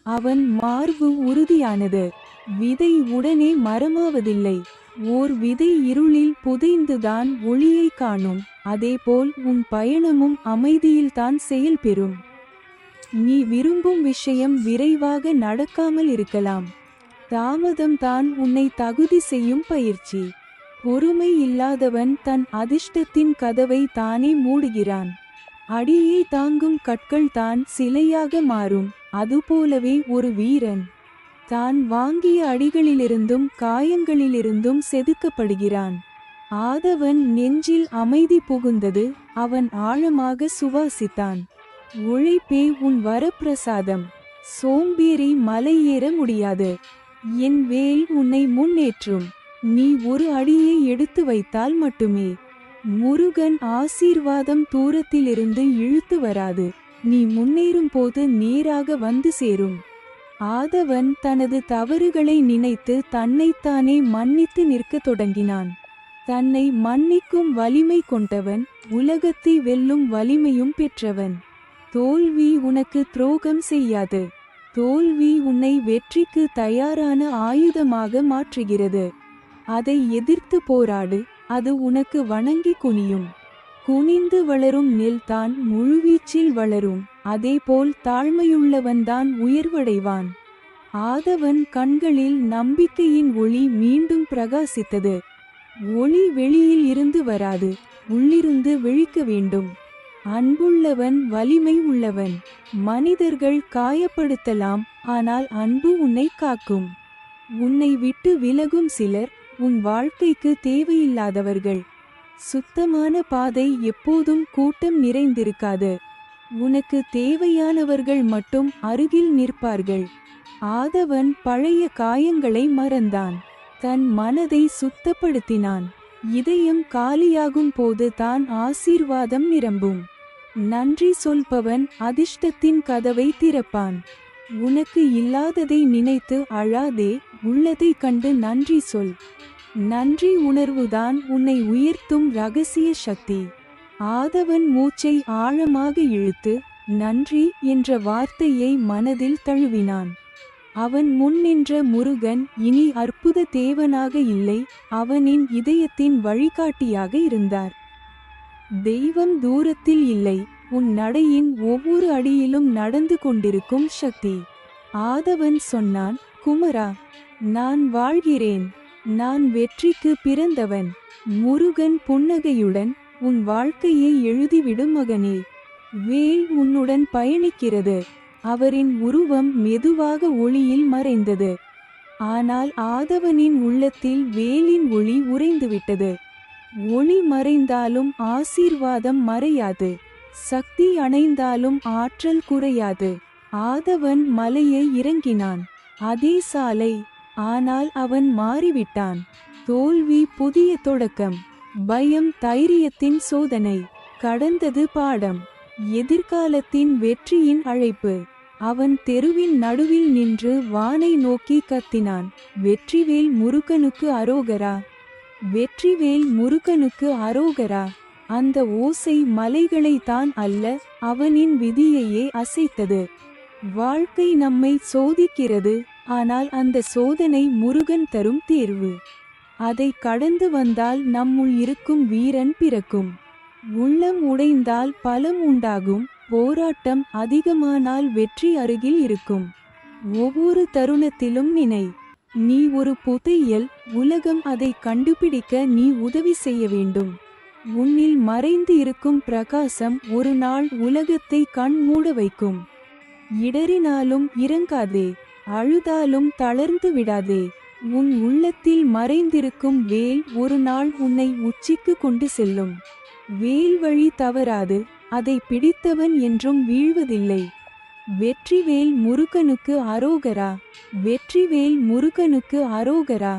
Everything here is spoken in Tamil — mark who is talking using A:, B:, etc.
A: அவன் மார்பு உறுதியானது. விதை உடனே மரமாவதில்லை. ஓர் விதை இருளில் புதைந்துதான் ஒளியை காணும். அதேபோல் உன் பயணமும் அமைதியில்தான் செயல்பெறும். நீ விரும்பும் விஷயம் விரைவாக நடக்காமல் இருக்கலாம். தாமதம்தான் உன்னை தகுதி செய்யும் பயிற்சி. பொறுமை இல்லாதவன் தன் அதிர்ஷ்டத்தின் கதவை தானே மூடுகிறான். அடியை தாங்கும் கற்கள் தான் சிலையாக மாறும். அதுபோலவே ஒரு வீரன் தான் வாங்கிய அடிகளிலிருந்தும் காயங்களிலிருந்தும் செதுக்கப்படுகிறான். ஆதவன் நெஞ்சில் அமைதி புகுந்தது. அவன் ஆழமாக சுவாசித்தான். உழைப்பே உன் வரப்பிரசாதம். சோம்பேறி மலை ஏற முடியாது. என் வேல் உன்னை முன்னேற்றும். நீ ஒரு அடியை எடுத்து வைத்தால் மட்டுமே. முருகன் ஆசீர்வாதம் தூரத்திலிருந்து இழுத்து வராது. நீ முன்னேறும் போது நேராக வந்து சேரும். ஆதவன் தனது தவறுகளை நினைத்து தன்னைத்தானே மன்னித்து நிற்கத் தொடங்கினான். தன்னை மன்னிக்கும் வலிமை கொண்டவன் உலகத்தை வெல்லும் வலிமையும் பெற்றவன். தோல்வி உனக்கு துரோகம் செய்யாது. தோல்வி உன்னை வெற்றிக்கு தயாரான ஆயுதமாக மாற்றுகிறது. அதை எதிர்த்து போராடு. அது உனக்கு வணங்கி குனியும். குனிந்து வளரும் நெல் தான் முழுவீச்சில் வளரும். அதேபோல் தாழ்மையுள்ளவன்தான் உயர்வடைவான். ஆதவன் கண்களில் நம்பிக்கையின் ஒளி மீண்டும் பிரகாசித்தது. ஒளி வெளியில் இருந்து வராது, உள்ளிருந்து விழிக்க வேண்டும். அன்புள்ளவன் வலிமை உள்ளவன். மனிதர்கள் காயப்படுத்தலாம், ஆனால் அன்பு உன்னை காக்கும். உன்னை விட்டு விலகும் சிலர் உன் வாழ்க்கைக்கு தேவையில்லாதவர்கள். சுத்தமான பாதை எப்போதும் கூட்டம் நிறைந்திருக்காது. உனக்கு தேவையானவர்கள் மட்டும் அருகில் நிற்பார்கள். ஆதவன் பழைய காயங்களை மறந்தான். தன் மனதை சுத்தப்படுத்தினான். இதயம் காலியாகும் போது தான் ஆசீர்வாதம் நிரம்பும். நன்றி சொல்பவன் அதிர்ஷ்டத்தின் கதவை திறப்பான். உனக்கு இல்லாததை நினைத்து அழாதே, உள்ளதை கண்டு நன்றி சொல். நன்றி உணர்வுதான் உன்னை உயர்த்தும் இரகசிய சக்தி. ஆதவன் மூச்சை ஆழமாக இழுத்து நன்றி என்ற வார்த்தையை மனதில் தழுவினான். அவன் முன் நின்ற முருகன் இனி அற்புத தேவனாக இல்லை, அவனின் இதயத்தின் வழிகாட்டியாக இருந்தார். தெய்வம் தூரத்தில் இல்லை, உன் நடையின் ஒவ்வொரு அடியிலும் நடந்து கொண்டிருக்கும் சக்தி. ஆதவன் சொன்னான், குமரா, நான் வாழ்கிறேன். நான் வெற்றிக்கு பிறந்தவன். முருகன் புன்னகையுடன், உன் வாழ்க்கையை எழுதிவிடும் மகனே. வேல் உன்னுடன் பயணிக்கிறது. அவரின் உருவம் மெதுவாக ஒளியில் மறைந்தது. ஆனால் ஆதவனின் உள்ளத்தில் வேலின் ஒளி உறைந்துவிட்டது. ஒளி மறைந்தாலும் ஆசீர்வாதம் மறையாது. சக்தி அணைந்தாலும் ஆற்றல் குறையாது. ஆதவன் மலையை இறங்கினான். அதே சாலை, ஆனால் அவன் மாறிவிட்டான். தோல்வி புதிய தொடக்கம். பயம் தைரியத்தின் சோதனை. கடந்தது பாடம். எதிர்காலத்தின் வெற்றியின் அழைப்பு. அவன் தெருவின் நடுவில் நின்று வானை நோக்கி கத்தினான், வெற்றிவேல் முருகனுக்கு அரோகரா, வெற்றிவேல் முருகனுக்கு அரோகரா. அந்த ஓசை மலைகளை தான் அல்ல, அவனின் விதியையே அசைத்தது. வாழ்க்கை நம்மை சோதிக்கிறது, ஆனால் அந்த சோதனை முருகன் தரும் தேர்வு. அதை கடந்து வந்தால் நம்முள் இருக்கும் வீரன் பிறக்கும். உள்ளம் உடைந்தால் பலம் உண்டாகும். போராட்டம் அதிகமானால் வெற்றி அருகில் இருக்கும். ஒவ்வொரு தருணத்திலும் நினை, நீ ஒரு புதையல். உலகம் அதை கண்டுபிடிக்க நீ உதவி செய்ய வேண்டும். உன்னில் மறைந்து இருக்கும் பிரகாசம் ஒரு நாள் உலகத்தை கண் மூட வைக்கும். இடறினாலும் இறங்காதே, அழுதாலும் தளர்ந்து விடாதே. உன் உள்ளத்தில் மறைந்திருக்கும் வேல் ஒரு நாள் உன்னை உச்சிக்கு கொண்டு செல்லும். வேல் வழி தவறாது, அதை பிடித்தவன் என்றும் வீழ்வதில்லை. வெற்றிவேல் முருகனுக்கு அரோகரா, வெற்றிவேல் முருகனுக்கு அரோகரா.